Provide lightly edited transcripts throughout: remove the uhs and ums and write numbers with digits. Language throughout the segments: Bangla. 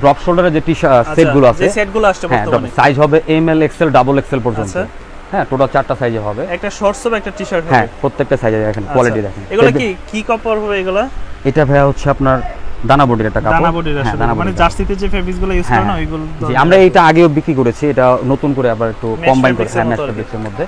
ড্রপ শোল্ডারের যে সেটগুলো আছে, যে সেটগুলো আসছে বর্তমানে সাইজ হবে M L XL double XL পর্যন্ত। হ্যাঁ, টোটাল 4টা সাইজে হবে। একটা শর্টস হবে, একটা টি-শার্ট হবে। হ্যাঁ, প্রত্যেকটা সাইজে দেখেন, কোয়ালিটি দেখেন। এগুলো কি কাপড় হবে এগুলো? এটা ভাইয়া হচ্ছে আপনার দানা বডির একটা কাপড়। দানা বডির আসলে মানে জার্সিতে যে ফেব্রিক্সগুলো ইউজ করে না ওইগুলো। জি, আমরা এটা আগেও বিক্রি করেছি, এটা নতুন করে আবার একটু কম্বাইন করে ম্যাচ ফেব্রিক্সের মধ্যে।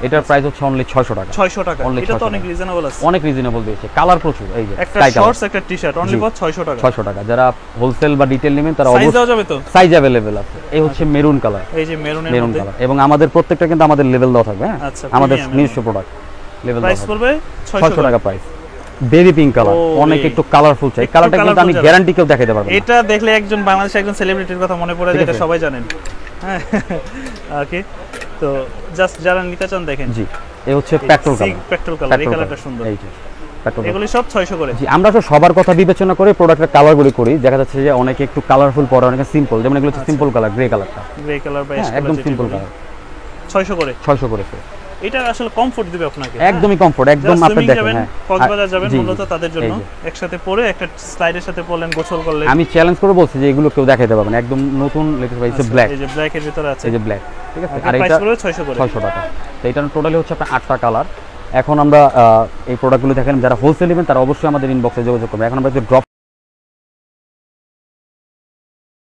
এটার প্রাইস হচ্ছে অনলি 600 টাকা। 600 টাকা, এটা তো অনেক রিজনেবল আছে। অনেক রিজনেবল দিয়েছে, কালার প্রচুর। এই যে একটা শর্টস একটা টি-শার্ট অনলি ফর 600 টাকা। 600 টাকা। যারা হোলসেল বা রিটেল নেবেন তারা সাইজ দেওয়া যাবে তো? সাইজ अवेलेबल আছে। এই হচ্ছে মেরুন কালার, এই যে মেরুনের মেরুন মধ্যে। কালার, এবং আমাদের প্রত্যেকটা কিন্তু আমাদের লেভেল দেওয়া থাকবে। হ্যাঁ, আমাদের নিজস্ব প্রোডাক্ট লেভেল দেওয়া প্রাইস পড়বে 600 টাকা প্রাইস। বেবি পিঙ্ক কালার, অনেক একটু কালারফুল চাই। কালারটা কিন্তু আমি গ্যারান্টি কেউ দেখাতে পারবো না। এটা দেখলে একজন বাংলাদেশের একজন সেলিব্রিটির কথা মনে পড়ে যায়, এটা সবাই জানেন। হ্যাঁ, ওকে। তো জাস্ট যারা নিতে চান দেখেন। জি, এই হচ্ছে পেট্রোল কালার। পেট্রোল কালার, এই কালারটা সুন্দর। এই যে পেট্রোল, এগুলি সব 600 করে। জি, আমরা তো সবার কথা বিবেচনা করে প্রোডাক্টের কালারগুলি করি। দেখা যাচ্ছে যে অনেকে একটু কালারফুল পরে, অনেকে সিম্পল, যেমন এগুলো হচ্ছে সিম্পল কালার, গ্রে কালারটা। গ্রে কালার বা অ্যাশ কালার, একদম সিম্পল কালার। 600 করে। 600 করে। এটা আসলে কমফোর্ট দিবে আপনাকে। একদমই কমফোর্ট, একদম আপনি দেখেন। হ্যাঁ, কক্সবাজার যাবেন মূলত তাদের জন্য, একসাথে পরে একটা স্লাইডের সাথে পরলেন, গোসল করলেন। আমি চ্যালেঞ্জ করে বলছি যে এগুলো কেউ দেখাতে পারবে না, একদম নতুন লেটেস্ট প্রাইস ব্ল্যাক। এই যে ব্ল্যাক এর ভিতরে আছে, এই যে ব্ল্যাক, ঠিক আছে। আর এটা প্রাইস 600 করে। 600 টাকা। তো এটা টোটালি হচ্ছে আপনার 8টা কালার। এখন আমরা এই প্রোডাক্টগুলো দেখেন, যারা হোলসেল নেবেন তারা অবশ্যই আমাদের ইনবক্সে যোগাযোগ করবে। এখন আমরা যে ড্রপ